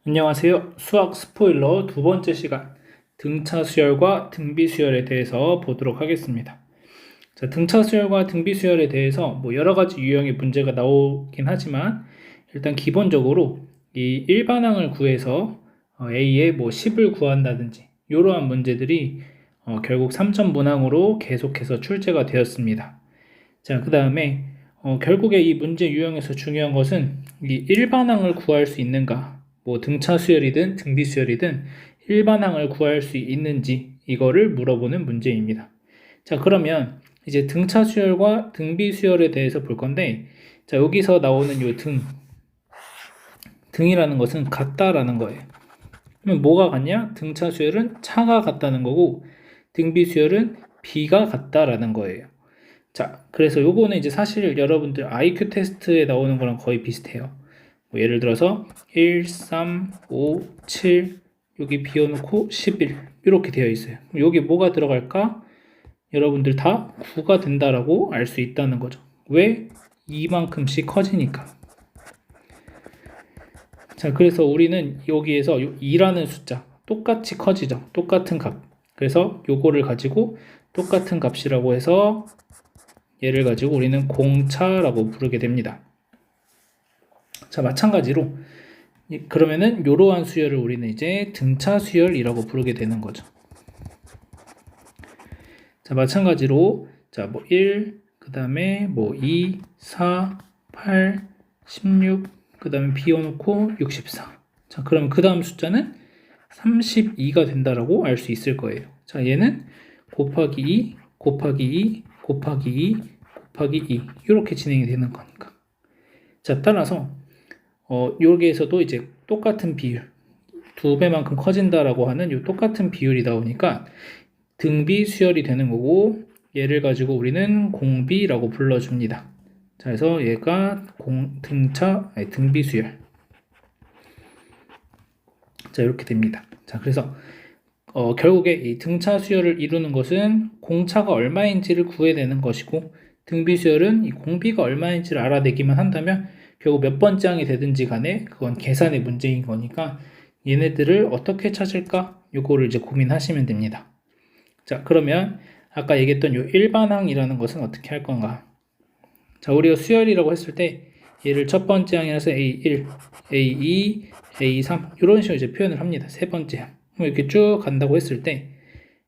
안녕하세요. 수학 스포일러 두 번째 시간 등차 수열과 등비 수열에 대해서 보도록 하겠습니다. 자, 등차 수열과 등비 수열에 대해서 여러 가지 유형의 문제가 나오긴 하지만 일단 기본적으로 이 일반항을 구해서 A의 10을 구한다든지 이러한 문제들이 결국 3점 문항으로 계속해서 출제가 되었습니다. 자, 그 다음에 결국에 이 문제 유형에서 중요한 것은 이 일반항을 구할 수 있는가, 등차 수열이든 등비 수열이든 일반항을 구할 수 있는지 이거를 물어보는 문제입니다. 자, 그러면 이제 등차 수열과 등비 수열에 대해서 볼 건데, 자, 여기서 나오는 요 등이라는 것은 같다라는 거예요. 그러면 뭐가 같냐? 등차 수열은 차가 같다는 거고, 등비 수열은 비가 같다라는 거예요. 자, 그래서 요거는 이제 사실 여러분들 IQ 테스트에 나오는 거랑 거의 비슷해요. 예를 들어서 1, 3, 5, 7 여기 비워놓고 11 이렇게 되어 있어요. 여기 뭐가 들어갈까? 여러분들 다 9가 된다라고 알 수 있다는 거죠. 왜? 이만큼씩 커지니까. 자, 그래서 우리는 여기에서 2라는 숫자 똑같이 커지죠. 똑같은 값. 그래서 요거를 가지고 똑같은 값이라고 해서 얘를 가지고 우리는 공차라고 부르게 됩니다. 자, 마찬가지로 그러면은 이러한 수열을 우리는 이제 등차 수열이라고 부르게 되는 거죠. 자, 마찬가지로 1, 그 다음에 2, 4, 8, 16, 그 다음에 비워놓고 64. 자, 그럼 그 다음 숫자는 32가 된다라고 알 수 있을 거예요. 자, 얘는 곱하기 2, 곱하기 2, 곱하기 2, 곱하기 2 이렇게 진행이 되는 거니까. 자, 따라서 여기에서도 이제 똑같은 비율, 2배만큼 커진다라고 하는 이 똑같은 비율이 나오니까 등비 수열이 되는 거고, 얘를 가지고 우리는 공비라고 불러줍니다. 자, 그래서 얘가 등비 수열. 자, 이렇게 됩니다. 자, 그래서 결국에 이 등차 수열을 이루는 것은 공차가 얼마인지를 구해내는 것이고, 등비 수열은 이 공비가 얼마인지를 알아내기만 한다면 결국 몇 번째 항이 되든지 간에 그건 계산의 문제인 거니까 얘네들을 어떻게 찾을까? 요거를 이제 고민하시면 됩니다. 자, 그러면 아까 얘기했던 요 일반항이라는 것은 어떻게 할 건가? 자, 우리가 수열이라고 했을 때 얘를 첫 번째 항이라서 A1, A2, A3 이런 식으로 이제 표현을 합니다. 세 번째 항. 이렇게 쭉 간다고 했을 때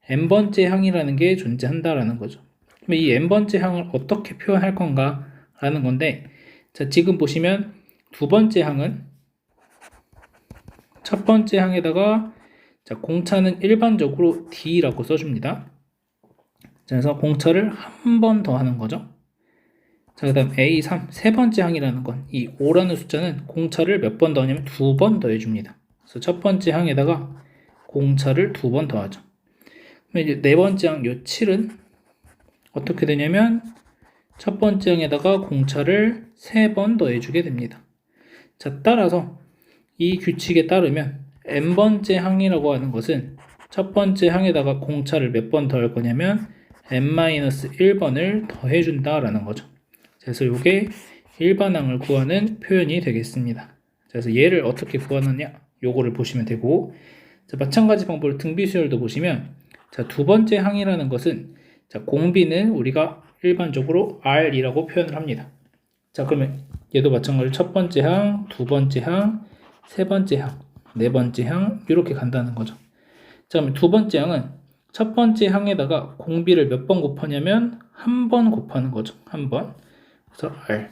n번째 항이라는 게 존재한다라는 거죠. 그럼 이 n번째 항을 어떻게 표현할 건가? 라는 건데, 자, 지금 보시면 두 번째 항은 첫 번째 항에다가 자, 공차는 일반적으로 D라고 써줍니다. 자, 그래서 공차를 한 번 더 하는 거죠. 자, 그 다음 A3 세 번째 항이라는 건 이 5라는 숫자는 공차를 몇 번 더 하냐면 두 번 더 해줍니다. 그래서 첫 번째 항에다가 공차를 두 번 더 하죠. 그럼 이제 네 번째 항 요 7은 어떻게 되냐면 첫 번째 항에다가 공차를 세 번 더 해주게 됩니다. 자, 따라서 이 규칙에 따르면 n번째 항이라고 하는 것은 첫 번째 항에다가 공차를 몇 번 더 할 거냐면 n-1번을 더해준다라는 거죠. 그래서 이게 일반항을 구하는 표현이 되겠습니다. 그래서 얘를 어떻게 구하느냐 요거를 보시면 되고, 자, 마찬가지 방법으로 등비수열도 보시면 자, 두 번째 항이라는 것은 자, 공비는 우리가 일반적으로 R이라고 표현을 합니다. 자, 그러면 얘도 마찬가지로 첫 번째 항, 두 번째 항, 세 번째 항, 네 번째 항 이렇게 간다는 거죠. 자, 그러면 두 번째 항은 첫 번째 항에다가 공비를 몇 번 곱하냐면 한 번 곱하는 거죠. 한 번. 그래서 R.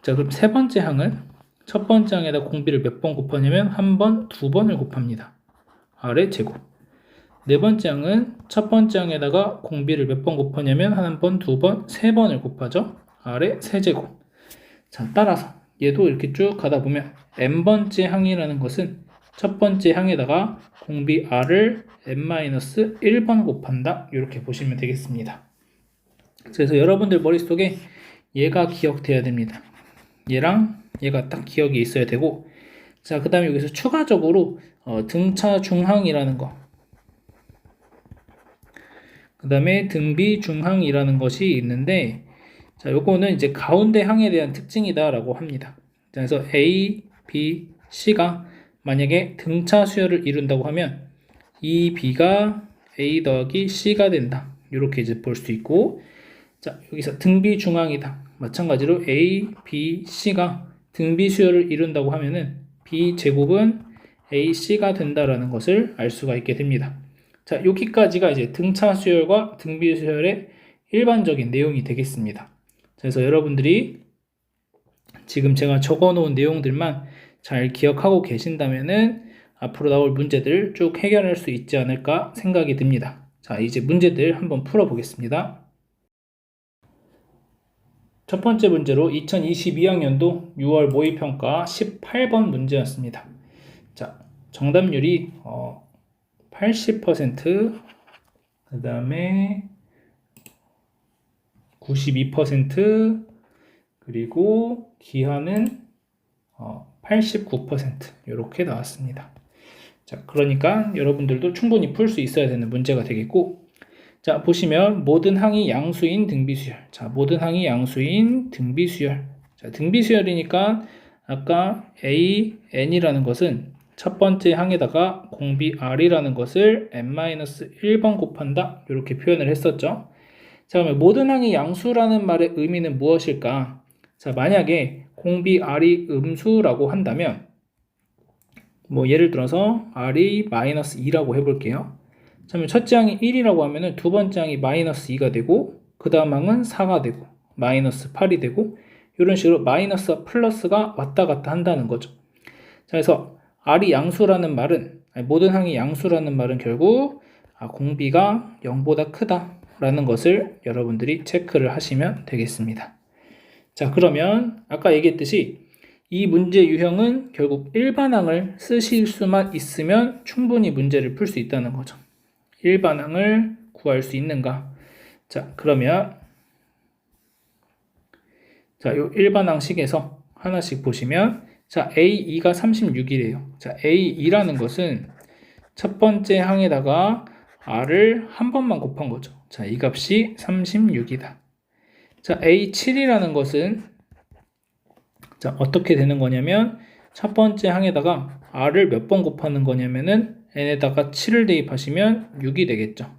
자, 그럼 세 번째 항은 첫 번째 항에다 공비를 몇 번 곱하냐면 한 번, 두 번을 곱합니다. R의 제곱. 네 번째 항은 첫 번째 항에다가 공비를 몇 번 곱하냐면 한 번, 두 번, 세 번을 곱하죠. R의 세제곱. 자, 따라서 얘도 이렇게 쭉 가다 보면 n번째 항이라는 것은 첫 번째 항에다가 공비 R을 n-1번 곱한다. 이렇게 보시면 되겠습니다. 그래서 여러분들 머릿속에 얘가 기억돼야 됩니다. 얘랑 얘가 딱 기억이 있어야 되고, 자, 그 다음에 여기서 추가적으로 등차 중항이라는 거, 그 다음에 등비 중항이라는 것이 있는데, 자, 요거는 이제 가운데 항에 대한 특징이다라고 합니다. 그래서 A, B, C가 만약에 등차 수열을 이룬다고 하면 이 B가 A 더하기 C가 된다. 이렇게 이제 볼 수 있고, 자, 여기서 등비 중앙이다. 마찬가지로 A, B, C가 등비 수열을 이룬다고 하면은 B 제곱은 AC가 된다라는 것을 알 수가 있게 됩니다. 자, 여기까지가 이제 등차 수열과 등비 수열의 일반적인 내용이 되겠습니다. 그래서 여러분들이 지금 제가 적어 놓은 내용들만 잘 기억하고 계신다면은 앞으로 나올 문제들 쭉 해결할 수 있지 않을까 생각이 듭니다. 자, 이제 문제들 한번 풀어 보겠습니다. 첫 번째 문제로 2022학년도 6월 모의평가 18번 문제였습니다. 자, 정답률이 80%, 그 다음에 92%, 그리고 기하는 89% 이렇게 나왔습니다. 자, 그러니까 여러분들도 충분히 풀 수 있어야 되는 문제가 되겠고, 자, 보시면 모든 항이 양수인 등비수열. 자, 모든 항이 양수인 등비수열. 자, 등비수열이니까 아까 A, N이라는 것은 첫 번째 항에다가 공비 R이라는 것을 N-1번 곱한다. 이렇게 표현을 했었죠. 자, 그러면 모든 항이 양수라는 말의 의미는 무엇일까? 자, 만약에 공비 R이 음수라고 한다면, 뭐 예를 들어서 R이 -2라고 해볼게요. 자, 그러면 첫째 항이 1이라고 하면은 두 번째 항이 -2가 되고, 그 다음 항은 4가 되고, -8이 되고, 이런 식으로 마이너스와 플러스가 왔다 갔다 한다는 거죠. 자, 그래서 R이 양수라는 말은, 모든 항이 양수라는 말은 결국 공비가 0보다 크다라는 것을 여러분들이 체크를 하시면 되겠습니다. 자, 그러면 아까 얘기했듯이 이 문제 유형은 결국 일반항을 쓰실 수만 있으면 충분히 문제를 풀 수 있다는 거죠. 일반항을 구할 수 있는가? 자, 그러면 자, 요 일반항식에서 하나씩 보시면, 자, A2가 36이래요. 자, A2라는 것은 첫 번째 항에다가 R을 한 번만 곱한 거죠. 자, 이 값이 36이다. 자, A7이라는 것은 자, 어떻게 되는 거냐면 첫 번째 항에다가 R을 몇 번 곱하는 거냐면은 N에다가 7을 대입하시면 6이 되겠죠.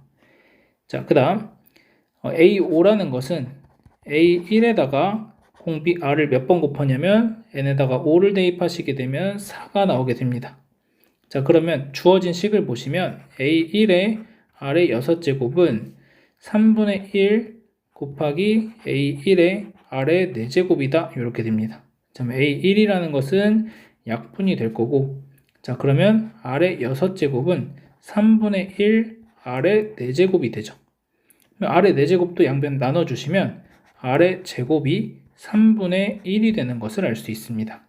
자, 그 다음 A5라는 것은 A1에다가 공비 R을 몇 번 곱하냐면 N에다가 5를 대입하시게 되면 4가 나오게 됩니다. 자, 그러면 주어진 식을 보시면 A1의 R의 6제곱은 3분의 1 곱하기 A1의 R의 4제곱이다. 이렇게 됩니다. 자, A1이라는 것은 약분이 될 거고, 자, 그러면 R의 6제곱은 3분의 1 R의 4제곱이 되죠. R의 4제곱도 양변 나눠주시면 R의 제곱이 3분의 1이 되는 것을 알 수 있습니다.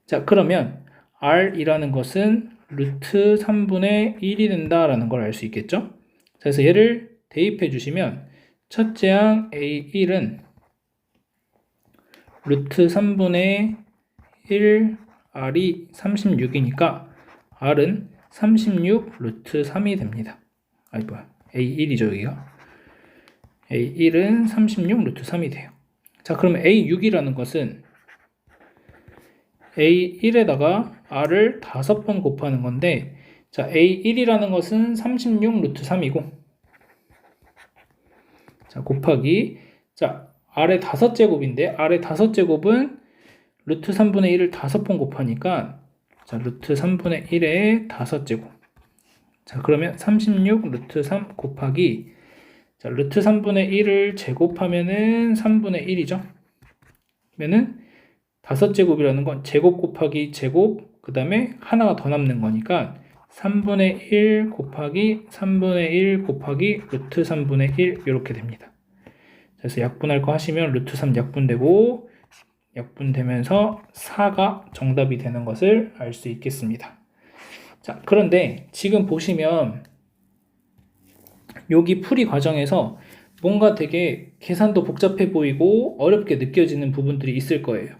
자, 그러면 R이라는 것은 루트 3분의 1이 된다라는 걸 알 수 있겠죠? 그래서 얘를 대입해 주시면 첫째 항 A1은 루트 3분의 1 R이 36이니까 R은 36 루트 3이 됩니다. 아니 뭐야, A1이죠 여기가. A1은 36 루트 3이 돼요. 자, 그러면 A6이라는 것은 A1에다가 R을 5번 곱하는 건데, 자, A1이라는 것은 36 루트 3이고, 자, 곱하기, 자, R의 5제곱인데, R의 5제곱은 루트 3분의 1을 5번 곱하니까, 자, 루트 3분의 1의 5제곱. 자, 그러면 36 루트 3 곱하기, 자, 루트 3분의 1을 제곱하면은 3분의 1이죠. 그러면은 5제곱이라는 건 제곱 곱하기 제곱, 그 다음에 하나가 더 남는 거니까 3분의 1 곱하기 3분의 1 곱하기 루트 3분의 1 이렇게 됩니다. 그래서 약분할 거 하시면 루트 3 약분되고, 약분되면서 4가 정답이 되는 것을 알 수 있겠습니다. 자, 그런데 지금 보시면 여기 풀이 과정에서 뭔가 되게 계산도 복잡해 보이고 어렵게 느껴지는 부분들이 있을 거예요.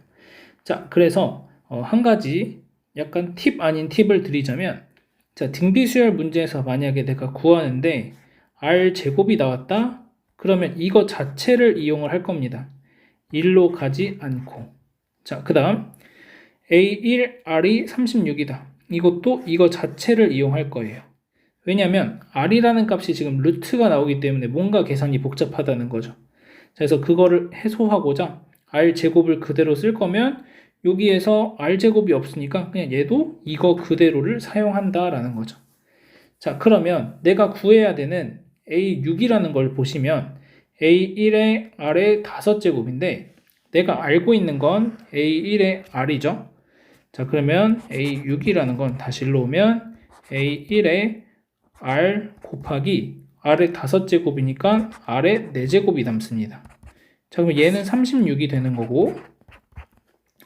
자, 그래서 한 가지 약간 팁 아닌 팁을 드리자면, 자, 등비수열 문제에서 만약에 내가 구하는데 R 제곱이 나왔다? 그러면 이거 자체를 이용을 할 겁니다. 1로 가지 않고. 자, 그 다음 A1R이 36이다. 이것도 이거 자체를 이용할 거예요. 왜냐하면 r이라는 값이 지금 루트가 나오기 때문에 뭔가 계산이 복잡하다는 거죠. 그래서 그거를 해소하고자 r제곱을 그대로 쓸 거면 여기에서 r제곱이 없으니까 그냥 얘도 이거 그대로를 사용한다라는 거죠. 자, 그러면 내가 구해야 되는 A6이라는 걸 보시면 A1의 R의 5제곱인데 내가 알고 있는 건 A1의 R이죠. 자, 그러면 A6이라는 건 다시 일로 오면 A1의 R 곱하기 R의 5제곱이니까 R의 4제곱이 남습니다. 자, 그럼 얘는 36이 되는 거고,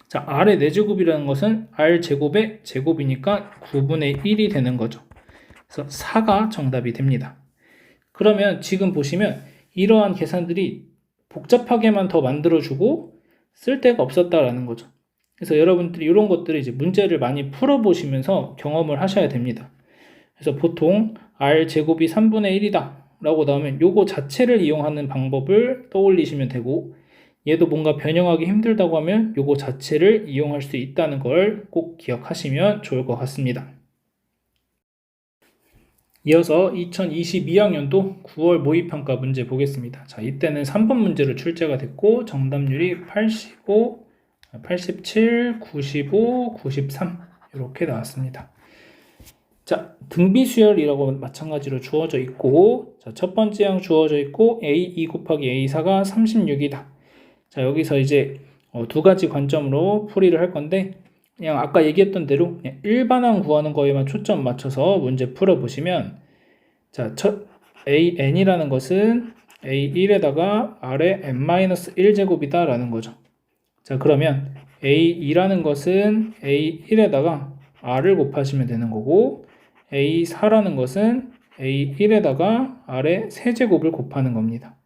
자, R의 4제곱이라는 것은 R제곱의 제곱이니까 9분의 1이 되는 거죠. 그래서 4가 정답이 됩니다. 그러면 지금 보시면 이러한 계산들이 복잡하게만 더 만들어주고 쓸데가 없었다라는 거죠. 그래서 여러분들이 이런 것들을 이제 문제를 많이 풀어보시면서 경험을 하셔야 됩니다. 그래서 보통 R제곱이 3분의 1이다 라고 나오면 요거 자체를 이용하는 방법을 떠올리시면 되고, 얘도 뭔가 변형하기 힘들다고 하면 요거 자체를 이용할 수 있다는 걸 꼭 기억하시면 좋을 것 같습니다. 이어서 2022학년도 9월 모의평가 문제 보겠습니다. 자, 이때는 3번 문제로 출제가 됐고 정답률이 85, 87, 95, 93 이렇게 나왔습니다. 자, 등비수열이라고 마찬가지로 주어져 있고, 자, 첫 번째 항 주어져 있고 A2 곱하기 A4가 36이다. 자, 여기서 이제 두 가지 관점으로 풀이를 할 건데, 그냥 아까 얘기했던 대로 그냥 일반항 구하는 거에만 초점 맞춰서 문제 풀어보시면, 자, 첫 AN이라는 것은 A1에다가 R의 n-1제곱이다 라는 거죠. 자, 그러면 A2라는 것은 A1에다가 R을 곱하시면 되는 거고, A4라는 것은 A1에다가 R의 세제곱을 곱하는 겁니다.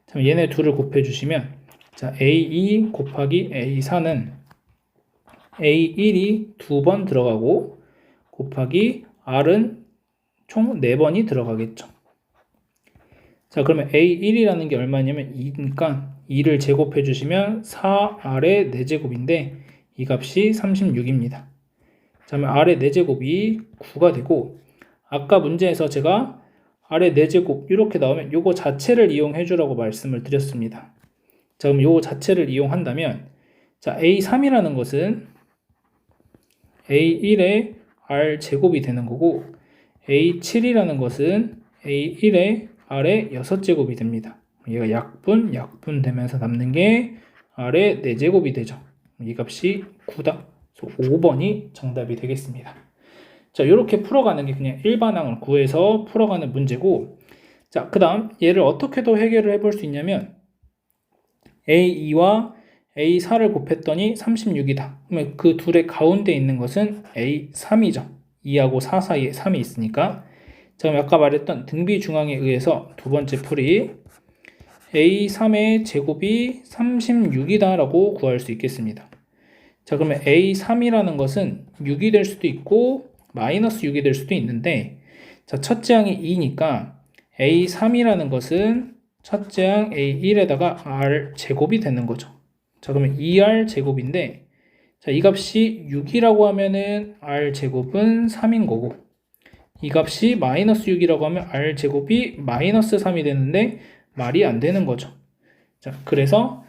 자, 얘네 둘을 곱해주시면, 자, A2 곱하기 A4는 A1이 2번 들어가고 곱하기 R은 총 4번이 들어가겠죠. 자, 그러면 A1이라는 게 얼마냐면 2니까 2를 제곱해 주시면 4R의 4제곱인데 이 값이 36입니다. 자, 그러면 R의 4제곱이 9가 되고, 아까 문제에서 제가 R의 4제곱 이렇게 나오면 요거 자체를 이용해 주라고 말씀을 드렸습니다. 자, 그럼 요거 자체를 이용한다면, 자, A3이라는 것은 A1의 R제곱이 되는 거고, A7이라는 것은 A1의 R의 6제곱이 됩니다. 얘가 약분 되면서 남는 게 R의 4제곱이 되죠. 이 값이 9다. 그래서 5번이 정답이 되겠습니다. 자, 이렇게 풀어가는 게 그냥 일반항을 구해서 풀어가는 문제고, 자, 그 다음 얘를 어떻게 더 해결을 해볼 수 있냐면, A2와 A4를 곱했더니 36이다. 그러면 그 둘의 가운데 있는 것은 A3이죠. 2하고 4 사이에 3이 있으니까. 자, 그럼 아까 말했던 등비 중앙에 의해서 두 번째 풀이 A3의 제곱이 36이다 라고 구할 수 있겠습니다. 자, 그러면 A3이라는 것은 6이 될 수도 있고 마이너스 6이 될 수도 있는데, 자, 첫째 항이 2니까 A3이라는 것은 첫째 항 A1에다가 R 제곱이 되는 거죠. 자, 그러면 2R 제곱인데, 자, 이 값이 6이라고 하면은 R 제곱은 3인 거고, 이 값이 마이너스 6이라고 하면 R 제곱이 마이너스 3이 되는데 말이 안 되는 거죠. 자, 그래서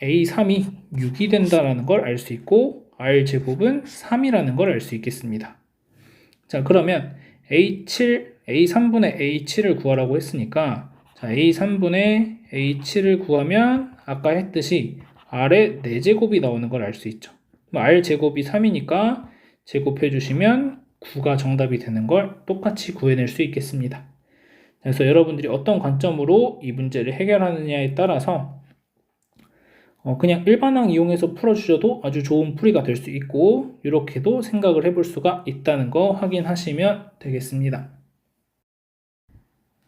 A3이 6이 된다라는 걸 알 수 있고, R 제곱은 3이라는 걸 알 수 있겠습니다. 자, 그러면 A3분의 A7을 구하라고 했으니까, 자, A3분의 A7을 구하면 아까 했듯이 R의 4제곱이 나오는 걸 알 수 있죠. R 제곱이 3이니까 제곱해 주시면 9가 정답이 되는 걸 똑같이 구해낼 수 있겠습니다. 그래서 여러분들이 어떤 관점으로 이 문제를 해결하느냐에 따라서 그냥 일반항 이용해서 풀어주셔도 아주 좋은 풀이가 될 수 있고, 이렇게도 생각을 해볼 수가 있다는 거 확인하시면 되겠습니다.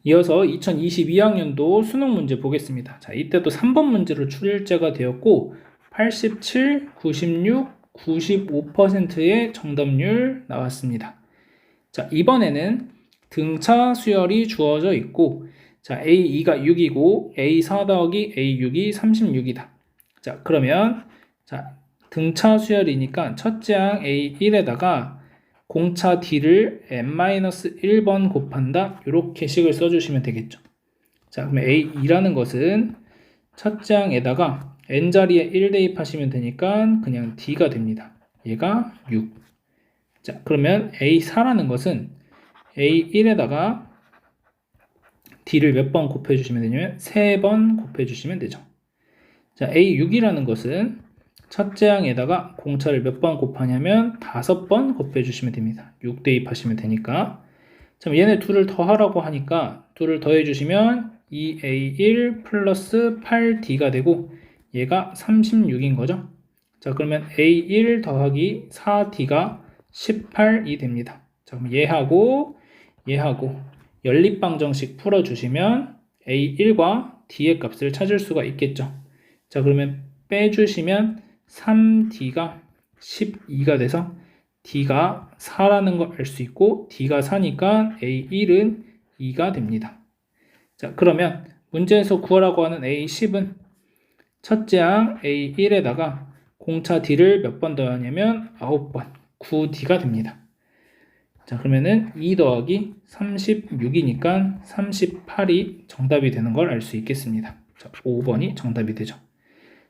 이어서 2022학년도 수능 문제 보겠습니다. 자, 이때도 3번 문제로 출제가 되었고 87, 96, 95%의 정답률 나왔습니다. 자, 이번에는 등차 수열이 주어져 있고, 자, A2가 6이고 A4 더하기 A6이 36이다. 자, 그러면 자, 등차 수열이니까 첫째 항 A1에다가 공차 D를 n-1번 곱한다. 이렇게 식을 써주시면 되겠죠. 자, 그러면 A2라는 것은 첫째 항에다가 n자리에 1 대입하시면 되니까 그냥 D가 됩니다. 얘가 6. 자, 그러면 A4라는 것은 A1에다가 D를 몇 번 곱해주시면 되냐면 3번 곱해주시면 되죠. 자, A6이라는 것은 첫째 항에다가 공차를 몇 번 곱하냐면 5번 곱해주시면 됩니다. 6 대입하시면 되니까. 자, 얘네 둘을 더하라고 하니까 둘을 더해주시면 2A1 플러스 8D가 되고 얘가 36인 거죠. 자, 그러면 A1 더하기 4D가 18이 됩니다. 자, 그럼 얘하고 연립방정식 풀어주시면 A1과 D의 값을 찾을 수가 있겠죠. 자, 그러면 빼주시면 3D가 12가 돼서 D가 4라는 걸 알 수 있고 D가 4니까 A1은 2가 됩니다. 자, 그러면 문제에서 구하라고 하는 A10은 첫째 항 A1에다가 공차 D를 몇 번 더하냐면 9번 9D가 됩니다. 자, 그러면은 2 더하기 36이니까 38이 정답이 되는 걸 알 수 있겠습니다. 자, 5번이 정답이 되죠.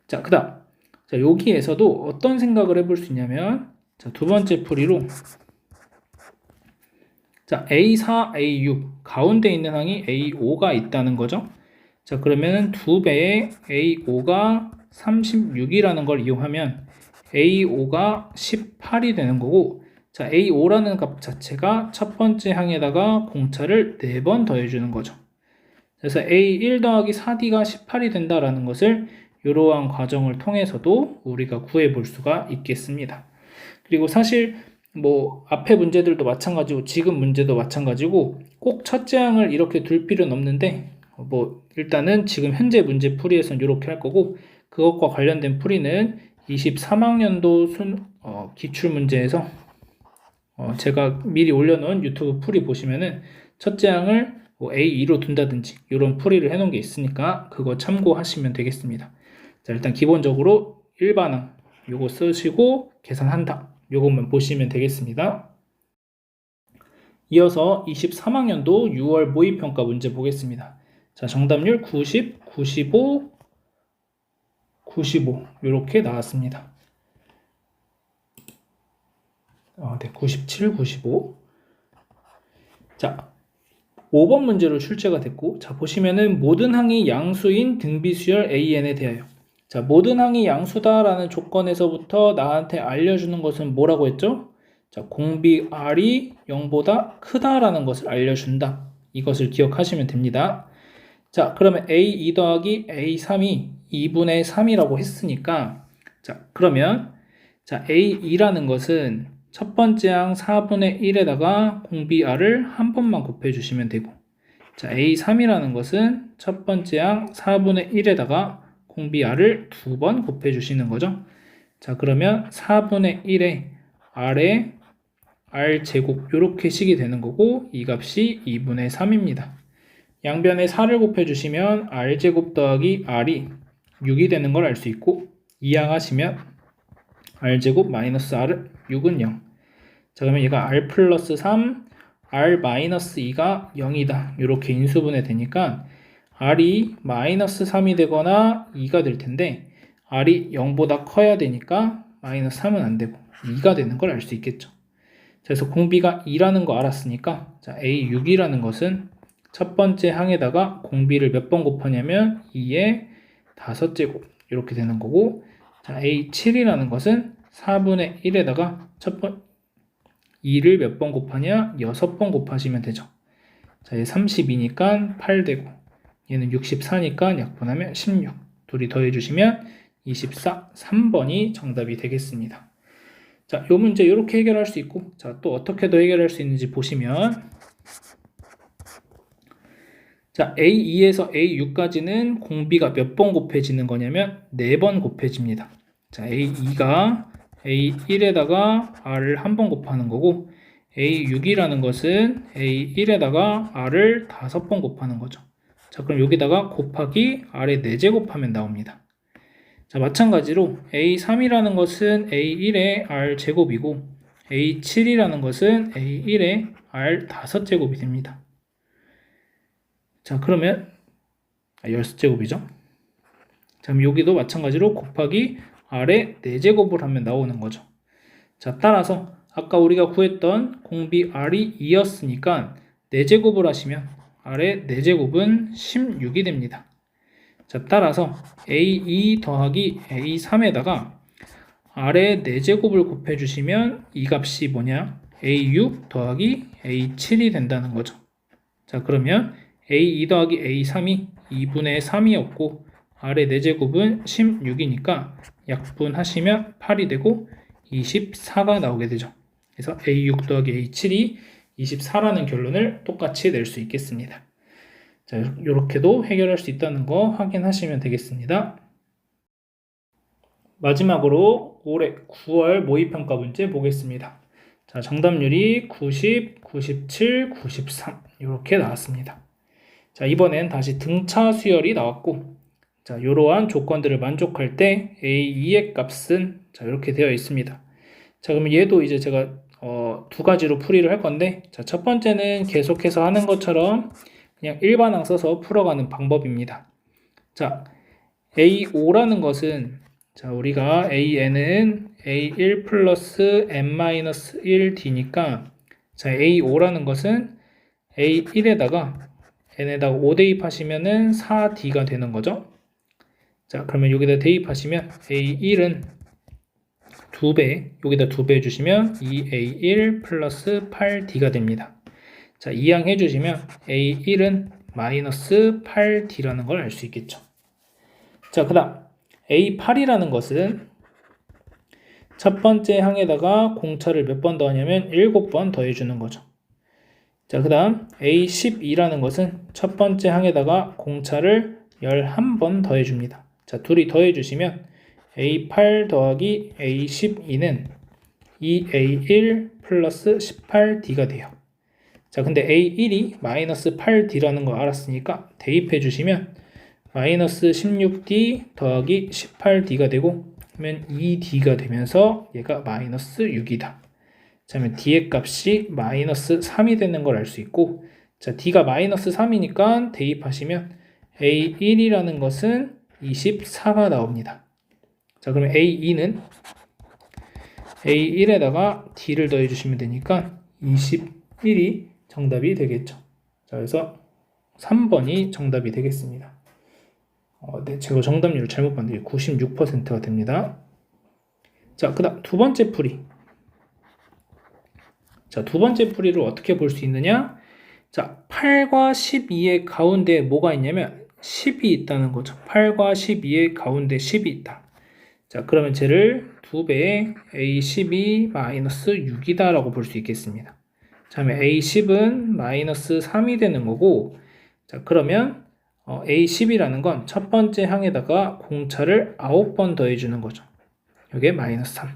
자, 그 다음. 자, 여기에서도 어떤 생각을 해볼 수 있냐면, 자, 두 번째 풀이로, 자, A4, A6, 가운데 있는 항이 A5가 있다는 거죠. 자, 그러면은 2배의 A5가 36이라는 걸 이용하면 A5가 18이 되는 거고, 자, A5라는 값 자체가 첫 번째 항에다가 공차를 4번 더해주는 거죠. 그래서 A1 더하기 4D가 18이 된다라는 것을 이러한 과정을 통해서도 우리가 구해 볼 수가 있겠습니다. 그리고 사실 뭐 앞에 문제들도 마찬가지고 지금 문제도 마찬가지고 꼭 첫째 항을 이렇게 둘 필요는 없는데 뭐 일단은 지금 현재 문제 풀이에서는 이렇게 할 거고 그것과 관련된 풀이는 23학년도 기출문제에서 제가 미리 올려놓은 유튜브 풀이 보시면은 첫째 항을 뭐 A2로 둔다든지 이런 풀이를 해놓은 게 있으니까 그거 참고하시면 되겠습니다. 자, 일단 기본적으로 일반항 요거 쓰시고 계산한다 요것만 보시면 되겠습니다. 이어서 23학년도 6월 모의평가 문제 보겠습니다. 자, 정답률 90, 95, 95 이렇게 나왔습니다. 네, 97, 95. 자, 5번 문제로 출제가 됐고, 자, 보시면은 모든 항이 양수인 등비수열 AN에 대하여. 자, 모든 항이 양수다라는 조건에서부터 나한테 알려주는 것은 뭐라고 했죠? 자, 공비 R이 0보다 크다라는 것을 알려준다. 이것을 기억하시면 됩니다. 자, 그러면 A2 더하기 A3이 2분의 3이라고 했으니까, 자, 그러면, 자, A2라는 것은 첫 번째 항 4분의 1에다가 공비 R을 한 번만 곱해주시면 되고, 자, A3이라는 것은 첫 번째 항 4분의 1에다가 공비 R을 2번 곱해주시는 거죠. 자, 그러면 4분의 1에 R에 R제곱 이렇게 식이 되는 거고 이 값이 2분의 3입니다. 양변에 4를 곱해주시면 R제곱 더하기 R이 6이 되는 걸 알 수 있고 이항하시면 R제곱 마이너스 R은 6은 0. 자, 그러면 얘가 R 플러스 3, R 마이너스 2가 0이다. 이렇게 인수분해 되니까 R이 마이너스 3이 되거나 2가 될 텐데 R이 0보다 커야 되니까 마이너스 3은 안 되고 2가 되는 걸 알 수 있겠죠. 그래서 공비가 2라는 거 알았으니까 자, A6이라는 것은 첫 번째 항에다가 공비를 몇 번 곱하냐면 2의 5제곱 이렇게 되는 거고 자, A7이라는 것은 4분의 1에다가 2를 몇 번 곱하냐? 6번 곱하시면 되죠. 자, 얘 32니까 8 되고 얘는 64니까 약분하면 16 둘이 더해주시면 24, 3번이 정답이 되겠습니다. 자, 요 문제 이렇게 해결할 수 있고 자, 또 어떻게 더 해결할 수 있는지 보시면 자, A2에서 A6까지는 공비가 몇 번 곱해지는 거냐면 4번 곱해집니다. 자, A2가 A1에다가 R을 한 번 곱하는 거고 A6이라는 것은 A1에다가 R을 5번 곱하는 거죠. 자, 그럼 여기다가 곱하기 R의 4제곱하면 나옵니다. 자, 마찬가지로 A3이라는 것은 A1의 R제곱이고 A7이라는 것은 A1의 R 5제곱이 됩니다. 자, 그러면 16제곱이죠. 자, 그럼 여기도 마찬가지로 곱하기 R의 4제곱을 하면 나오는 거죠. 자, 따라서 아까 우리가 구했던 공비 R이 2였으니까 4제곱을 하시면 R의 4제곱은 16이 됩니다. 자, 따라서 A2 더하기 A3에다가 R의 4제곱을 곱해주시면 이 값이 뭐냐? A6 더하기 A7이 된다는 거죠. 자, 그러면 A2 더하기 A3이 2분의 3이었고 R의 4제곱은 16이니까 약분하시면 8이 되고 24가 나오게 되죠. 그래서 A6 더하기 A7이 24라는 결론을 똑같이 낼 수 있겠습니다. 자, 이렇게도 해결할 수 있다는 거 확인하시면 되겠습니다. 마지막으로 올해 9월 모의평가 문제 보겠습니다. 자, 정답률이 90, 97, 93 이렇게 나왔습니다. 자, 이번엔 다시 등차 수열이 나왔고, 자, 이러한 조건들을 만족할 때 A2의 값은 자, 이렇게 되어 있습니다. 자, 그러면 얘도 이제 제가 두 가지로 풀이를 할 건데, 자, 첫 번째는 계속해서 하는 것처럼 그냥 일반항 써서 풀어가는 방법입니다. 자, A5라는 것은 자, 우리가 AN은 A1 플러스 N-1D니까 자, A5라는 것은 A1에다가 N에다가 5 대입하시면은 4D가 되는 거죠. 자, 그러면 여기다 대입하시면 A1은 2배, 여기다 2배 해주시면 2A1 플러스 8D가 됩니다. 자, 이항 해주시면 A1은 마이너스 8D라는 걸 알 수 있겠죠. 자, 그 다음 A8이라는 것은 첫 번째 항에다가 공차를 몇 번 더하냐면 7번 더해주는 거죠. 자, 그 다음 A12라는 것은 첫 번째 항에다가 공차를 11번 더해줍니다. 자, 둘이 더해주시면 A8 더하기 A12는 2A1 플러스 18D가 돼요. 자, 근데 A1이 마이너스 8D라는 거 알았으니까 대입해주시면 마이너스 16D 더하기 18D가 되고 그러면 2D가 되면서 얘가 마이너스 6이다. 자, 그러면 D의 값이 마이너스 3이 되는 걸 알 수 있고, 자, D가 마이너스 3이니까 대입하시면 A1이라는 것은 24가 나옵니다. 자, 그러면 A2는 A1에다가 D를 더해주시면 되니까 21이 정답이 되겠죠. 자, 그래서 3번이 정답이 되겠습니다. 네, 제가 정답률을 잘못 봤는데 96%가 됩니다. 자, 그 다음 두 번째 풀이. 자, 두 번째 풀이를 어떻게 볼 수 있느냐? 자, 8과 12의 가운데 뭐가 있냐면 10이 있다는 거죠. 8과 12의 가운데 10이 있다. 자, 그러면 쟤를 2배의 A12 마이너스 6이다 라고 볼 수 있겠습니다. 자, 그러면 A10은 마이너스 3이 되는 거고, 자, 그러면 A10이라는 건 첫 번째 항에다가 공차를 9번 더해주는 거죠. 이게 마이너스 3.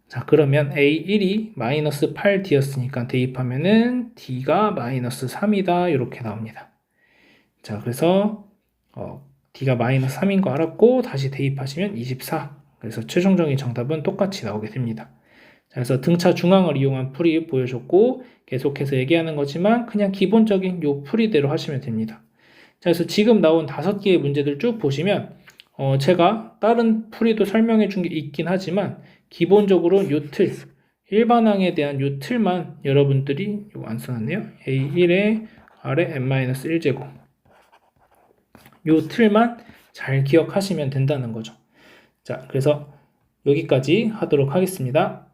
자, 그러면 A1이 마이너스 8D였으니까 대입하면은 D가 마이너스 3이다. 이렇게 나옵니다. 자, 그래서 D가 마이너스 3인 거 알았고 다시 대입하시면 24. 그래서 최종적인 정답은 똑같이 나오게 됩니다. 자, 그래서 등차 중앙을 이용한 풀이 보여줬고 계속해서 얘기하는 거지만 그냥 기본적인 요 풀이대로 하시면 됩니다. 자, 그래서 지금 나온 5개의 문제들 쭉 보시면 제가 다른 풀이도 설명해 준 게 있긴 하지만 기본적으로 요 틀, 일반항에 대한 요 틀만 여러분들이 요거 안 써놨네요. A1에 R에 N-1제곱 요 틀만 잘 기억하시면 된다는 거죠. 자, 그래서 여기까지 하도록 하겠습니다.